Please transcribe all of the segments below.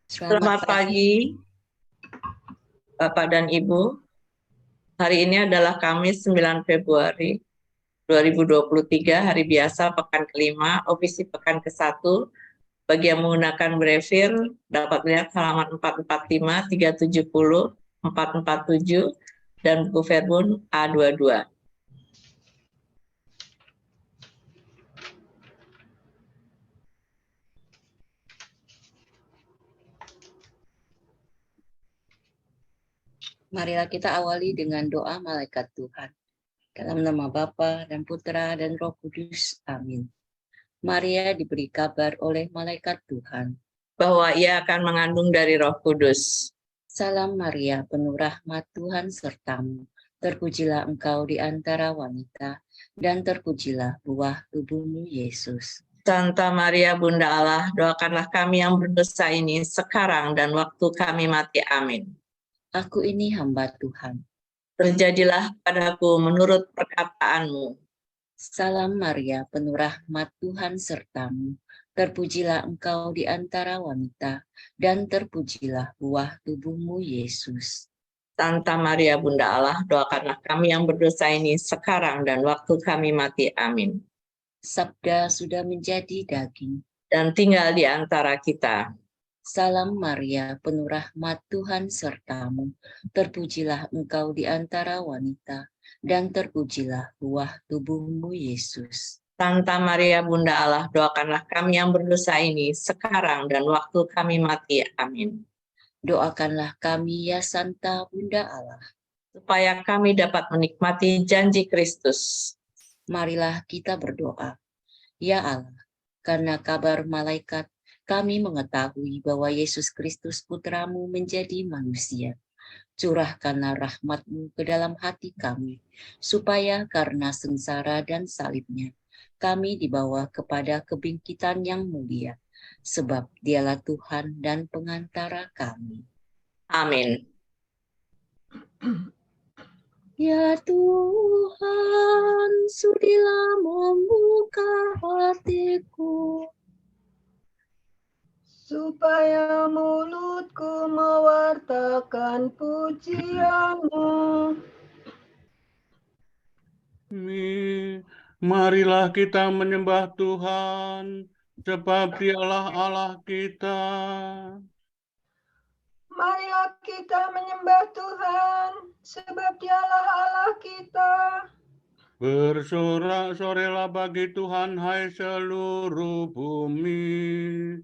Selamat pagi, Bapak dan Ibu. Hari ini adalah Kamis 9 Februari 2023, hari biasa pekan kelima, opisi pekan ke-1. Bagi yang menggunakan brevir, dapat lihat halaman 445, 370, 447, dan buku Verbun A22. Marilah kita awali dengan doa malaikat Tuhan. Dalam nama Bapa dan Putra dan Roh Kudus. Amin. Maria diberi kabar oleh malaikat Tuhan bahwa ia akan mengandung dari Roh Kudus. Salam Maria, penuh rahmat Tuhan sertamu. Terpujilah engkau di antara wanita, dan terpujilah buah tubuhmu Yesus. Santa Maria Bunda Allah, doakanlah kami yang berdosa ini sekarang dan waktu kami mati. Amin. Aku ini hamba Tuhan. Terjadilah padaku menurut perkataanmu. Salam Maria, penuh rahmat Tuhan sertamu. Terpujilah engkau di antara wanita, dan terpujilah buah tubuhmu Yesus. Santa Maria Bunda Allah, doakanlah kami yang berdosa ini sekarang dan waktu kami mati. Amin. Sabda sudah menjadi daging dan tinggal di antara kita. Salam Maria, penuh rahmat Tuhan sertamu. Terpujilah engkau di antara wanita, dan terpujilah buah tubuhmu Yesus. Santa Maria Bunda Allah, doakanlah kami yang berdosa ini sekarang dan waktu kami mati. Amin. Doakanlah kami ya Santa Bunda Allah, supaya kami dapat menikmati janji Kristus. Marilah kita berdoa. Ya Allah, karena kabar malaikat, kami mengetahui bahwa Yesus Kristus Putramu menjadi manusia. Curahkanlah rahmat-Mu ke dalam hati kami, supaya karena sengsara dan salibnya, kami dibawa kepada kebangkitan yang mulia, sebab Dialah Tuhan dan pengantara kami. Amin. Ya Tuhan, sudilah membuka hatiku, supaya mulutku mewartakan pujian-Mu. Marilah kita menyembah Tuhan, sebab Dialah Allah kita. Marilah kita menyembah Tuhan, sebab Dialah Allah kita. Bersorak-sorailah bagi Tuhan, hai seluruh bumi.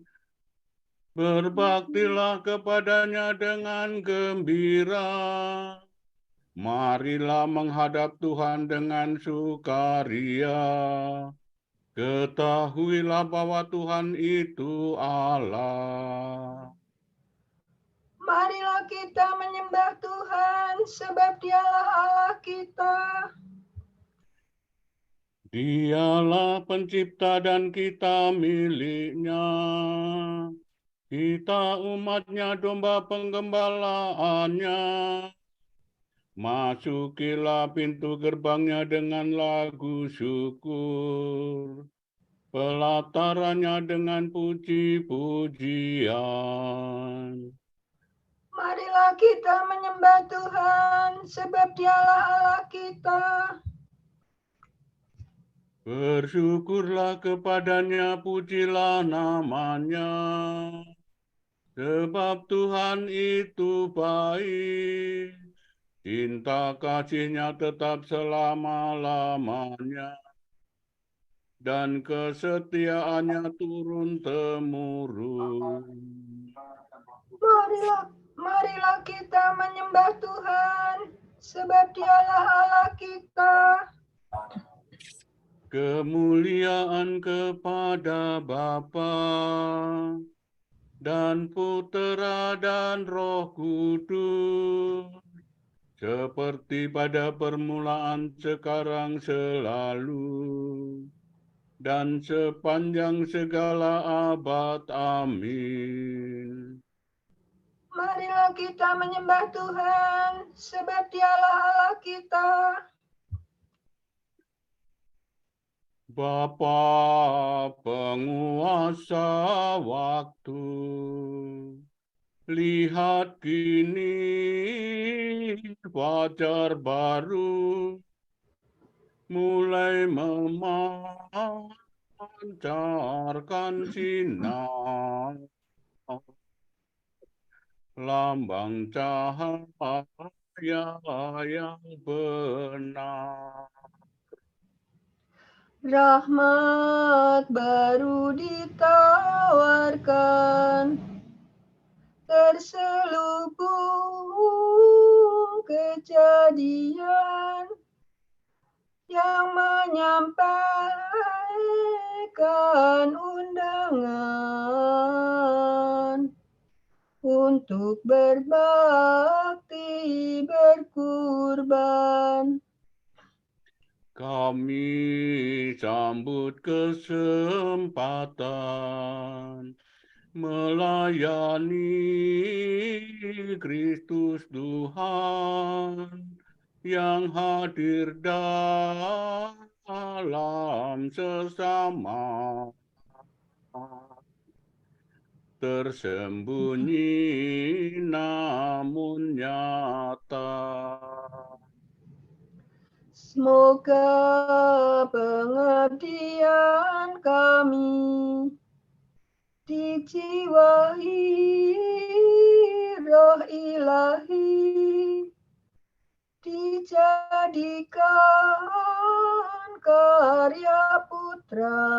Berbaktilah kepadanya dengan gembira. Marilah menghadap Tuhan dengan sukaria. Ketahuilah bahwa Tuhan itu Allah. Marilah kita menyembah Tuhan, sebab Dialah Allah kita. Dialah pencipta dan kita miliknya. Kita umatnya, domba penggembalaannya. Masukilah pintu gerbangnya dengan lagu syukur. Pelatarannya dengan puji-pujian. Marilah kita menyembah Tuhan, sebab Dialah Allah kita. Bersyukurlah kepadanya, pujilah namanya. Sebab Tuhan itu baik. Cinta kasihnya tetap selama-lamanya. Dan kesetiaannya turun-temurun. Marilah kita menyembah Tuhan, sebab Dialah Allah kita. Kemuliaan kepada Bapa dan Putera dan Roh Kudus, seperti pada permulaan, sekarang, selalu, dan sepanjang segala abad. Amin. Marilah kita menyembah Tuhan, sebab Dialah Allah kita. Bapa penguasa masa waktu. Lihat kini fajar baru mulai memancarkan sinar, lambang cahaya yang benar. Rahmat baru ditawarkan, terselubung kejadian yang menyampaikan undangan untuk berbakti berkurban. Kami sambut kesempatan melayani Kristus Tuhan yang hadir dalam sesama, tersembunyi namun nyata. Semoga pengabdian kami dijiwai roh ilahi, dijadikan karya putra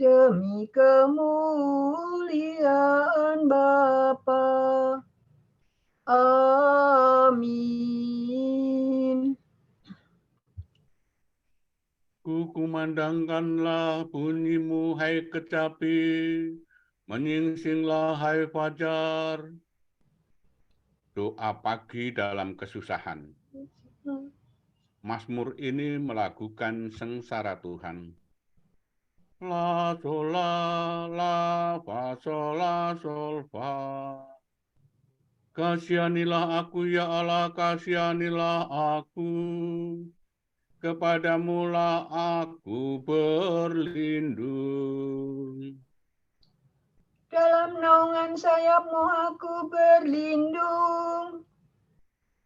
demi kemuliaan Bapa. Amin. Kumandangkanlah bunyimu, hai kecapi, menyingsinglah, hai fajar. Doa pagi dalam kesusahan. Mazmur ini melakukan sengsara Tuhan. La, sol, la, fa, sol, la, sol, fa. Kasihanilah aku, ya Allah, kasihanilah aku. Kepadamulah aku berlindung. Dalam naungan sayap-Mu aku berlindung,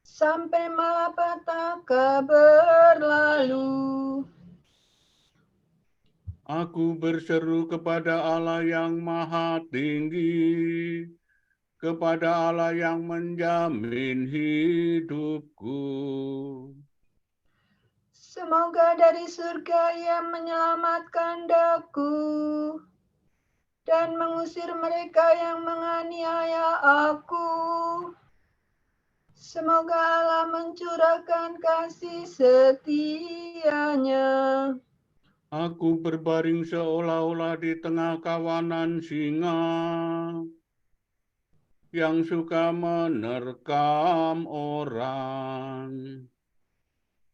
sampai malapetaka berlalu. Aku berseru kepada Allah yang maha tinggi, kepada Allah yang menjamin hidupku. Semoga dari surga Ia menyelamatkan daku dan mengusir mereka yang menganiaya aku. Semoga Allah mencurahkan kasih setia-Nya. Aku berbaring seolah-olah di tengah kawanan singa yang suka menerkam orang.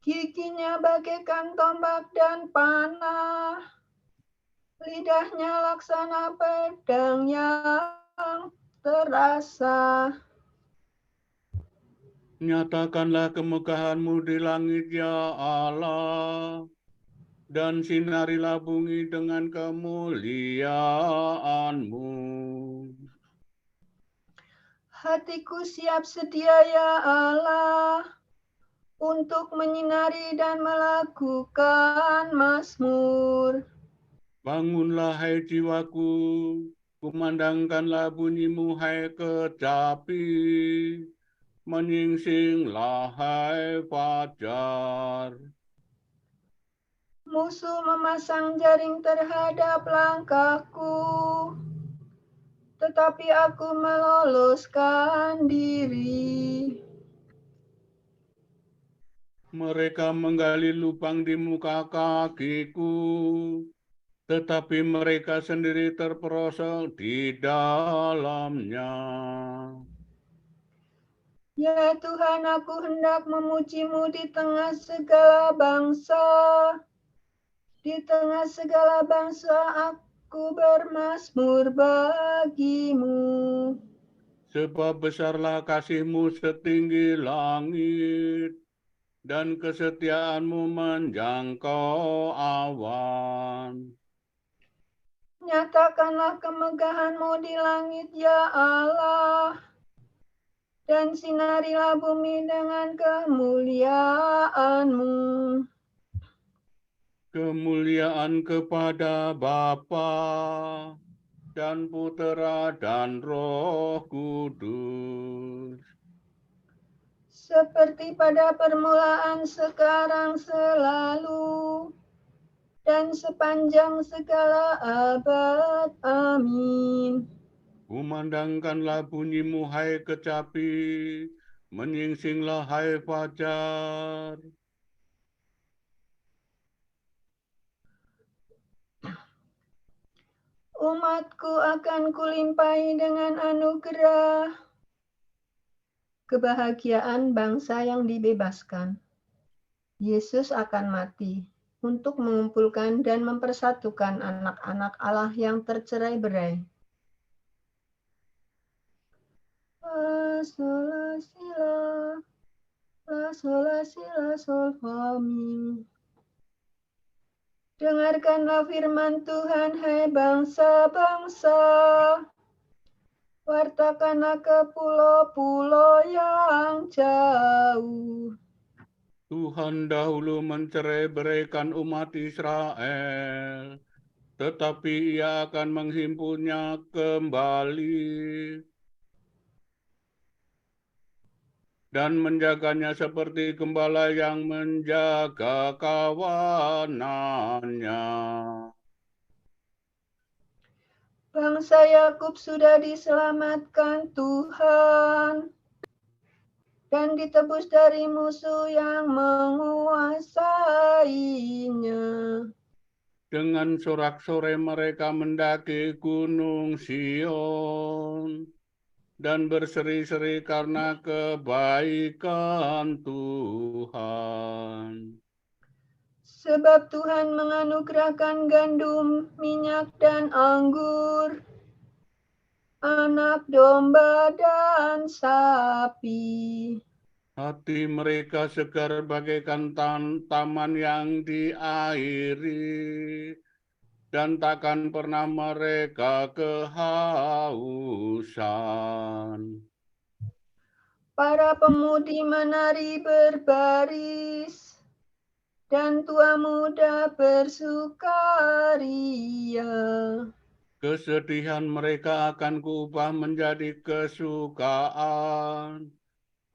Giginya bagaikan tombak dan panah, lidahnya laksana pedang yang terasa. Nyatakanlah kemegahan-Mu di langit, ya Allah, dan sinarilah bumi dengan kemuliaan-Mu. Hatiku siap sedia, ya Allah, untuk menyinari dan melakukan mazmur. Bangunlah, hai jiwaku, kumandangkanlah bunyi-Mu, hai kecapi, menyingsinglah, hai fajar. Musuh memasang jaring terhadap langkahku, tetapi aku meloloskan diri. Mereka menggali lubang di muka kakiku, tetapi mereka sendiri terperosok di dalamnya. Ya Tuhan, aku hendak memuji-Mu di tengah segala bangsa. Di tengah segala bangsa aku bermazmur bagi-Mu. Sebab besarlah kasih-Mu setinggi langit, dan kesetiaan-Mu menjangkau awan. Nyatakanlah kemegahan-Mu di langit, ya Allah, dan sinarilah bumi dengan kemuliaan-Mu. Kemuliaan kepada Bapa dan Putera dan Roh Kudus. Seperti pada permulaan, sekarang, selalu, dan sepanjang segala abad. Amin. Kumandangkanlah bunyimu, hai kecapi, menyingsinglah, hai fajar. Umatku akan kulimpahi dengan anugerah. Kebahagiaan bangsa yang dibebaskan. Yesus akan mati untuk mengumpulkan dan mempersatukan anak-anak Allah yang tercerai-berai. La sol la si la sol la si la sol fa mi. Dengarkanlah firman Tuhan, hai bangsa-bangsa. Wartakanlah ke pulau-pulau yang jauh. Tuhan dahulu mencerai-beraikan umat Israel, tetapi Ia akan menghimpunnya kembali dan menjaganya seperti gembala yang menjaga kawanannya. Bangsa Yakub sudah diselamatkan Tuhan dan ditebus dari musuh yang menguasainya. Dengan sorak-sorai mereka mendaki gunung Sion dan berseri-seri karena kebaikan Tuhan. Sebab Tuhan menganugerahkan gandum, minyak, dan anggur, anak domba dan sapi. Hati mereka segar bagaikan taman yang diairi, dan takkan pernah mereka kehausan. Para pemudi menari berbaris, dan tua muda bersukaria. Kesedihan mereka akan kuubah menjadi kesukaan.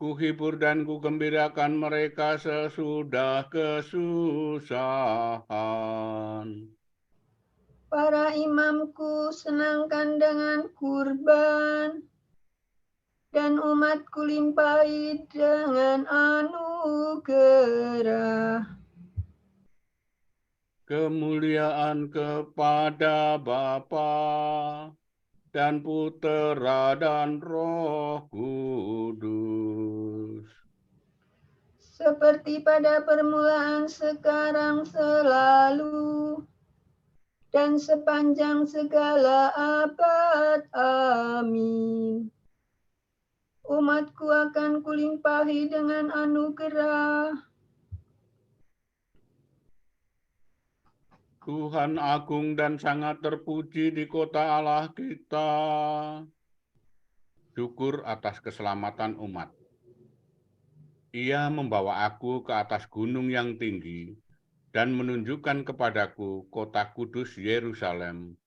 Kuhibur dan kugembirakan mereka sesudah kesusahan. Para imamku senangkan dengan kurban, dan umatku limpahi dengan anugerah. Kemuliaan kepada Bapa dan Putera dan Roh Kudus. Seperti pada permulaan, sekarang, selalu, dan sepanjang segala abad. Amin. Umatku akan kulimpahi dengan anugerah. Tuhan agung dan sangat terpuji di kota Allah kita. Syukur atas keselamatan umat. Ia membawa aku ke atas gunung yang tinggi dan menunjukkan kepadaku kota kudus Yerusalem.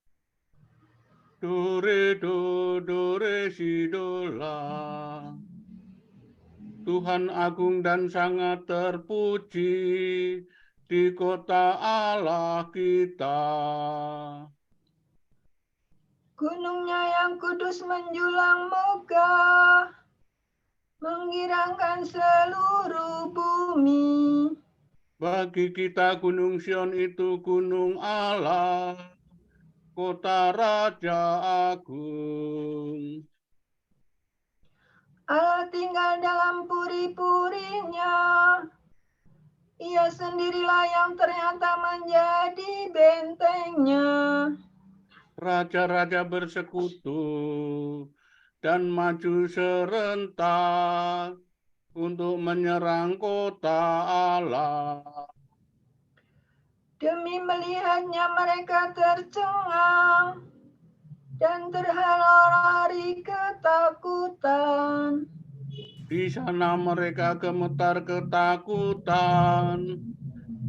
Dore do, dore si dola. Tuhan agung dan sangat terpuji di kota Allah kita. Gunungnya yang kudus menjulang megah, menggirangkan seluruh bumi. Bagi kita Gunung Sion itu gunung Allah, kota Raja Agung. Allah tinggal dalam puri-purinya. Ia sendirilah yang ternyata menjadi bentengnya. Raja-raja bersekutu dan maju serentak untuk menyerang kota Allah. Demi melihatnya mereka tercengang dan terhalau lari ketakutan. Di sana mereka gemetar ketakutan.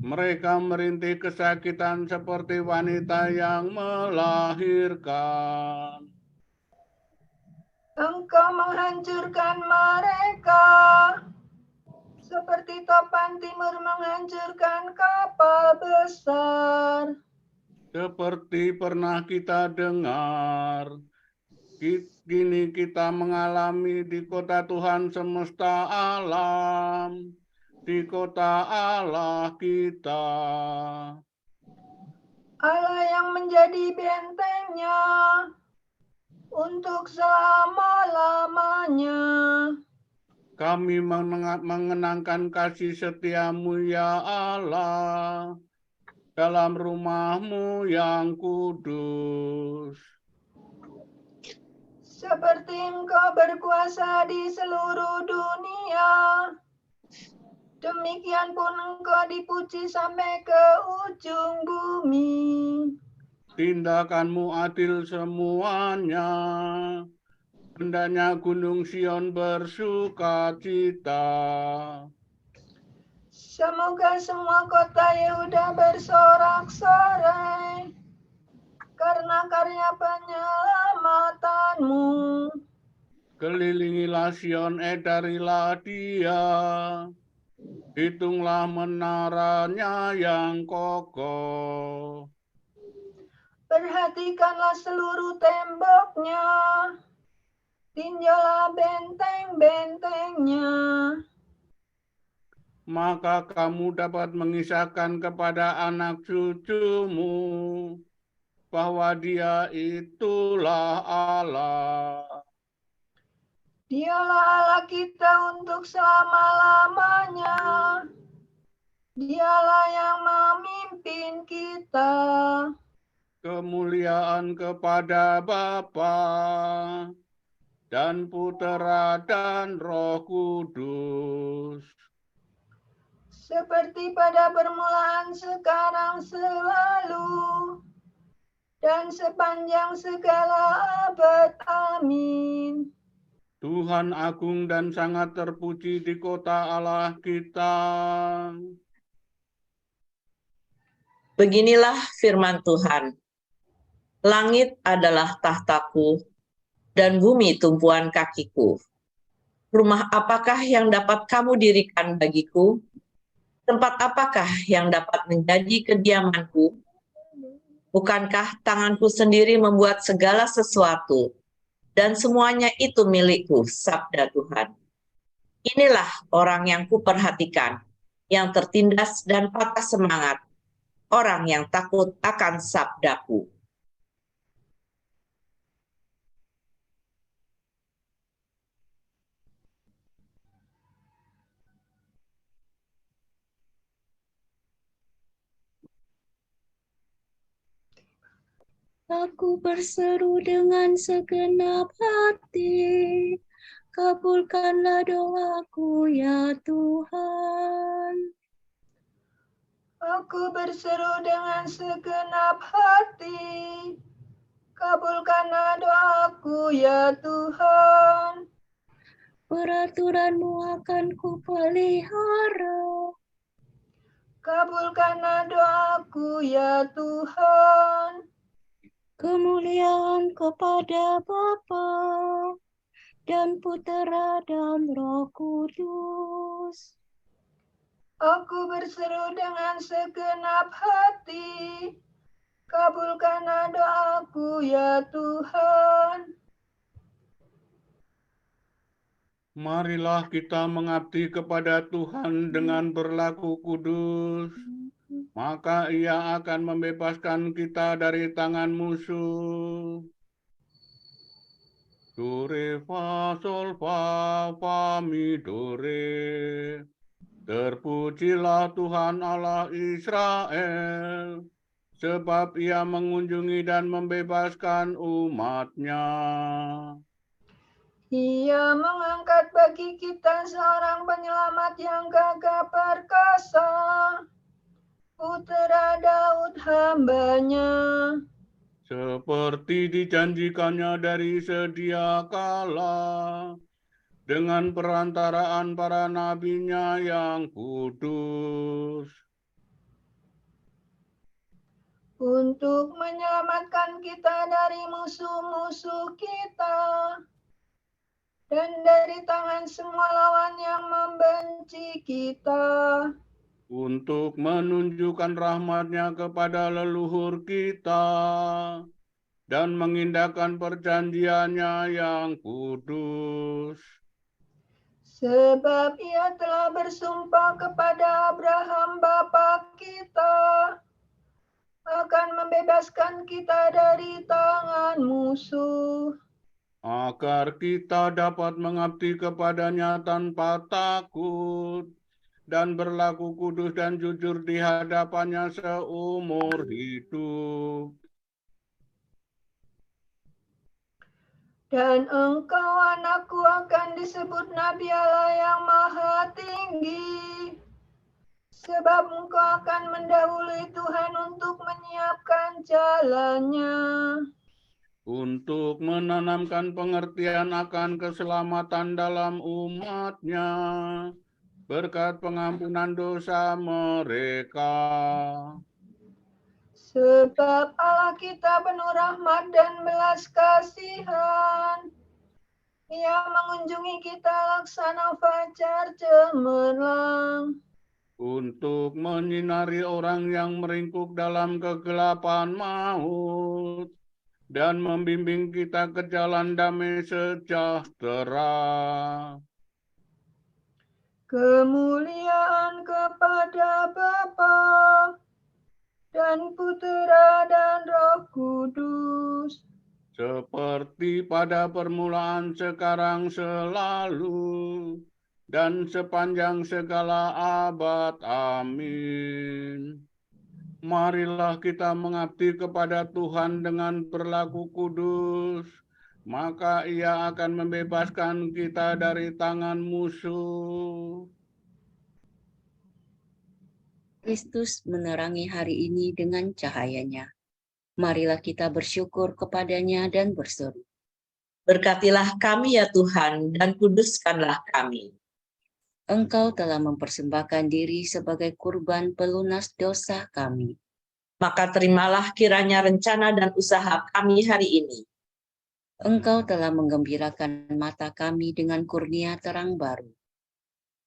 Mereka merintih kesakitan seperti wanita yang melahirkan. Engkau menghancurkan mereka seperti topan timur menghancurkan kapal besar. Seperti pernah kita dengar, kini kita mengalami di kota Tuhan semesta alam, di kota Allah kita. Allah yang menjadi bentengnya untuk selama-lamanya. Kami mengenangkan kasih setiamu ya Allah, dalam rumah-Mu yang kudus. Seperti Engkau berkuasa di seluruh dunia, demikian pun Engkau dipuji sampai ke ujung bumi. Tindakan-Mu adil semuanya, hendaknya Gunung Sion bersuka cita. Semoga semua kota Yehuda bersorak-sorai karena karya penyelamatanmu. Kelilingilah Sion, edarilah dia, hitunglah menaranya yang kokoh. Perhatikanlah seluruh temboknya, tinjaulah benteng-bentengnya. Maka kamu dapat mengisahkan kepada anak cucumu bahwa Dia itulah Allah. Dialah Allah kita untuk selama-lamanya. Dialah yang memimpin kita. Kemuliaan kepada Bapa dan Putera dan Roh Kudus. Seperti pada permulaan, sekarang, selalu, dan sepanjang segala abad. Amin. Tuhan agung dan sangat terpuji di kota Allah kita. Beginilah firman Tuhan. Langit adalah tahtaku dan bumi tumpuan kakiku. Rumah apakah yang dapat kamu dirikan bagiku? Tempat apakah yang dapat menjadi kediamanku? Bukankah tanganku sendiri membuat segala sesuatu, dan semuanya itu milikku, sabda Tuhan. Inilah orang yang kuperhatikan, yang tertindas dan patah semangat, orang yang takut akan sabdaku. Aku berseru dengan segenap hati, kabulkanlah doaku ya Tuhan. Aku berseru dengan segenap hati, kabulkanlah doaku ya Tuhan. Peraturan-Mu akan kupelihara, kabulkanlah doaku ya Tuhan. kemuliaan kepada Bapa dan Putera dan Roh Kudus. Aku berseru dengan segenap hati, kabulkanlah doaku ya Tuhan. Marilah kita mengabdi kepada Tuhan dengan berlaku kudus, maka Ia akan membebaskan kita dari tangan musuh. Do, re, fa, sol, fa, fa, mi, do, re. Terpujilah Tuhan Allah Israel, sebab Ia mengunjungi dan membebaskan umat-Nya. Ia mengangkat bagi kita seorang penyelamat yang gagah perkasa, Putera Daud hambanya. Seperti dijanjikannya dari sedia kala, dengan perantaraan para nabinya yang kudus. Untuk menyelamatkan kita dari musuh-musuh kita, dan dari tangan semua lawan yang membenci kita. Untuk menunjukkan rahmat-Nya kepada leluhur kita, dan mengindahkan perjanjian-Nya yang kudus. Sebab Ia telah bersumpah kepada Abraham bapa kita, akan membebaskan kita dari tangan musuh, Agar kita dapat mengabdi kepada-Nya tanpa takut, dan berlaku kudus dan jujur di hadapan-Nya seumur hidup. dan engkau anakku akan disebut Nabi Allah yang Maha Tinggi, sebab engkau akan mendahului Tuhan untuk menyiapkan jalannya, Untuk menanamkan pengertian akan keselamatan dalam umat-Nya, berkat pengampunan dosa mereka. sebab Allah kita penuh rahmat dan belas kasihan. Ia mengunjungi kita laksana fajar cemerlang, Untuk menyinari orang yang meringkuk dalam kegelapan maut, dan membimbing kita ke jalan damai sejahtera. kemuliaan kepada Bapa dan Putera dan Roh Kudus, Seperti pada permulaan, sekarang, selalu, dan sepanjang segala abad. Amin. Marilah kita mengabdi kepada Tuhan dengan berlaku kudus, maka Ia akan membebaskan kita dari tangan musuh. Kristus menerangi hari ini dengan cahayanya. Marilah kita bersyukur kepada-Nya dan berseru. Berkatilah kami ya Tuhan, dan kuduskanlah kami. Engkau telah mempersembahkan diri sebagai kurban pelunas dosa kami. Maka terimalah kiranya rencana dan usaha kami hari ini. Engkau telah menggembirakan mata kami dengan kurnia terang baru.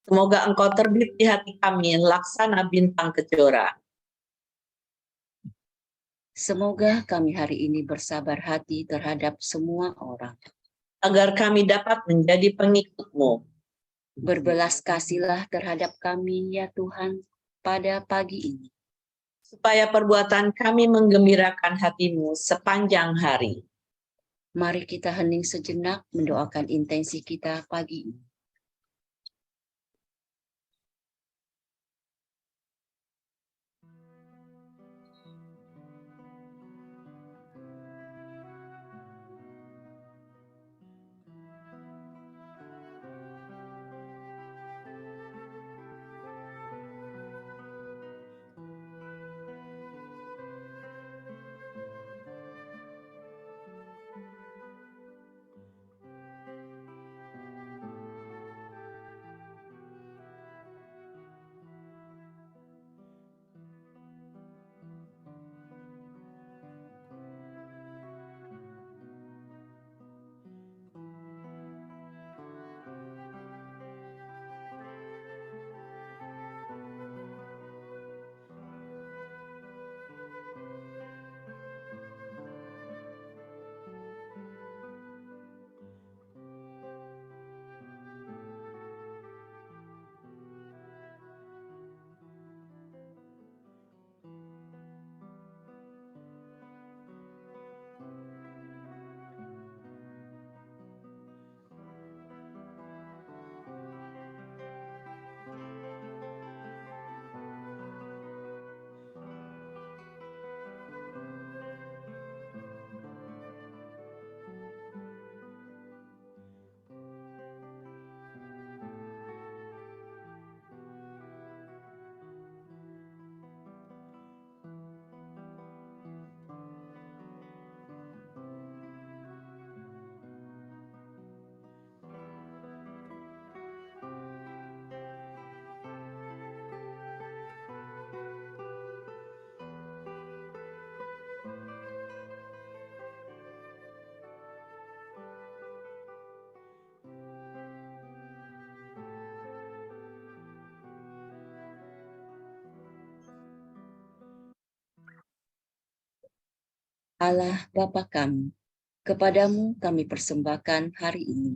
Semoga Engkau terbit di hati kami, laksana bintang kejora. Semoga kami hari ini bersabar hati terhadap semua orang. Agar kami dapat menjadi pengikut-Mu. Berbelas kasihlah terhadap kami, ya Tuhan, pada pagi ini. Supaya perbuatan kami menggembirakan hati-Mu sepanjang hari. Mari kita hening sejenak mendoakan intensi kita pagi ini. Allah Bapa kami, kepadamu kami persembahkan hari ini.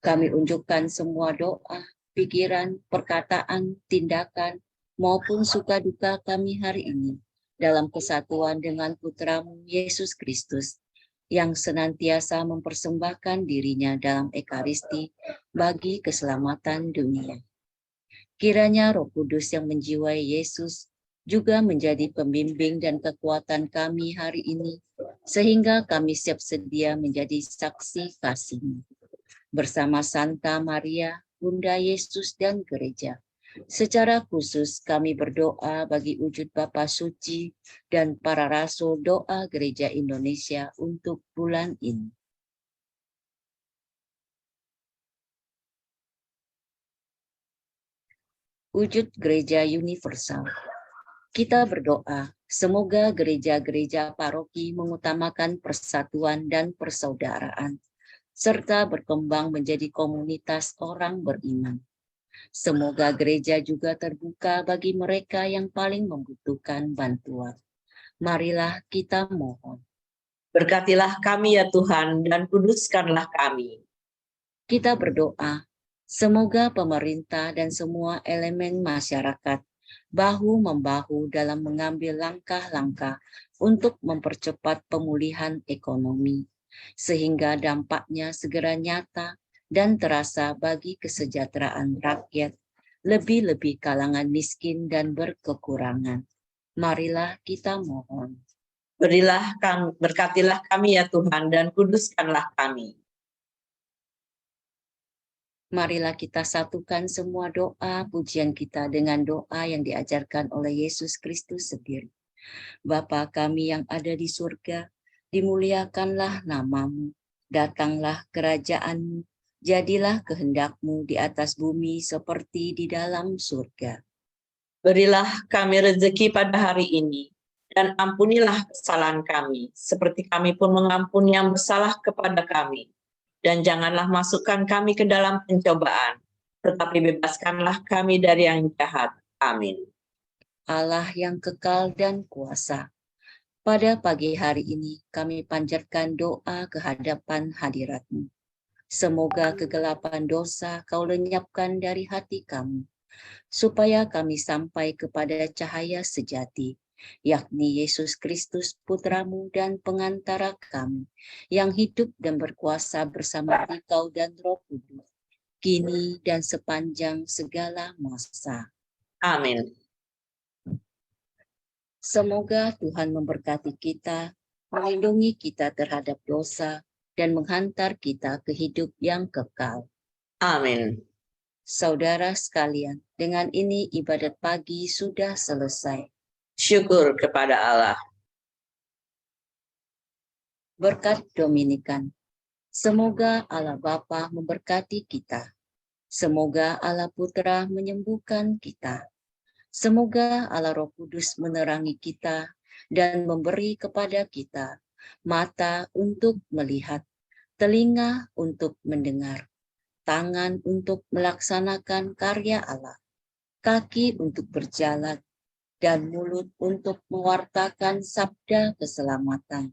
Kami unjukkan semua doa, pikiran, perkataan, tindakan, maupun suka duka kami hari ini dalam kesatuan dengan Putramu Yesus Kristus yang senantiasa mempersembahkan dirinya dalam Ekaristi bagi keselamatan dunia. Kiranya Roh Kudus yang menjiwai Yesus juga menjadi pembimbing dan kekuatan kami hari ini, sehingga kami siap sedia menjadi saksi kasih-Mu. Bersama Santa Maria, Bunda Yesus dan Gereja. Secara khusus kami berdoa bagi wujud Bapa Suci dan para rasul doa Gereja Indonesia untuk bulan ini. Wujud Gereja Universal. Kita berdoa, semoga gereja-gereja paroki mengutamakan persatuan dan persaudaraan, serta berkembang menjadi komunitas orang beriman. Semoga gereja juga terbuka bagi mereka yang paling membutuhkan bantuan. Marilah kita mohon. Berkatilah kami ya Tuhan, dan kuduskanlah kami. Kita berdoa, semoga pemerintah dan semua elemen masyarakat bahu-membahu dalam mengambil langkah-langkah untuk mempercepat pemulihan ekonomi, sehingga dampaknya segera nyata dan terasa bagi kesejahteraan rakyat, lebih-lebih kalangan miskin dan berkekurangan. Marilah kita mohon. Berkatilah kami ya Tuhan, dan kuduskanlah kami. Marilah kita satukan semua doa pujian kita dengan doa yang diajarkan oleh Yesus Kristus sendiri. Bapa kami yang ada di surga, dimuliakanlah nama-Mu, datanglah kerajaan-Mu, jadilah kehendak-Mu di atas bumi seperti di dalam surga. Berilah kami rezeki pada hari ini, dan ampunilah kesalahan kami, seperti kami pun mengampuni yang bersalah kepada kami. Dan janganlah masukkan kami ke dalam pencobaan, tetapi bebaskanlah kami dari yang jahat. Amin. Allah yang kekal dan kuasa, pada pagi hari ini kami panjatkan doa ke hadapan hadirat-Mu. Semoga kegelapan dosa Kau lenyapkan dari hati kami, supaya kami sampai kepada cahaya sejati, yakni Yesus Kristus Putra-Mu dan pengantara kami, yang hidup dan berkuasa bersama Engkau dan Roh Kudus, kini dan sepanjang segala masa. Amin. Semoga Tuhan memberkati kita, melindungi kita terhadap dosa, dan menghantar kita ke hidup yang kekal. Amin. Saudara sekalian, dengan ini ibadat pagi sudah selesai. Syukur kepada Allah. Berkat Dominikan. Semoga Allah Bapa memberkati kita. Semoga Allah Putra menyembuhkan kita. Semoga Allah Roh Kudus menerangi kita dan memberi kepada kita mata untuk melihat, telinga untuk mendengar, tangan untuk melaksanakan karya Allah, kaki untuk berjalan, dan mulut untuk mewartakan sabda keselamatan.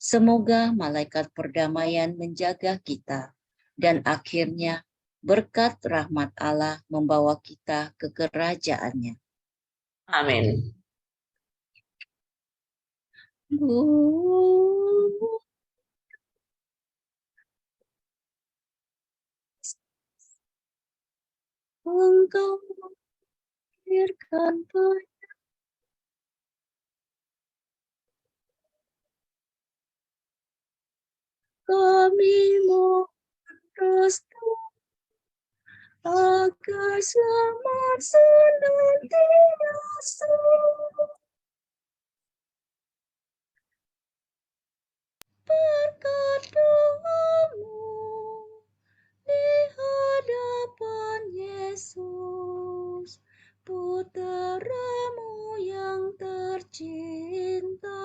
Semoga malaikat perdamaian menjaga kita, dan akhirnya berkat rahmat Allah membawa kita ke kerajaannya. Amin. Engkau melahirkan kami mohon restu agar selamat senantiasa berkat doamu di hadapan Yesus, Putra-Mu yang tercinta.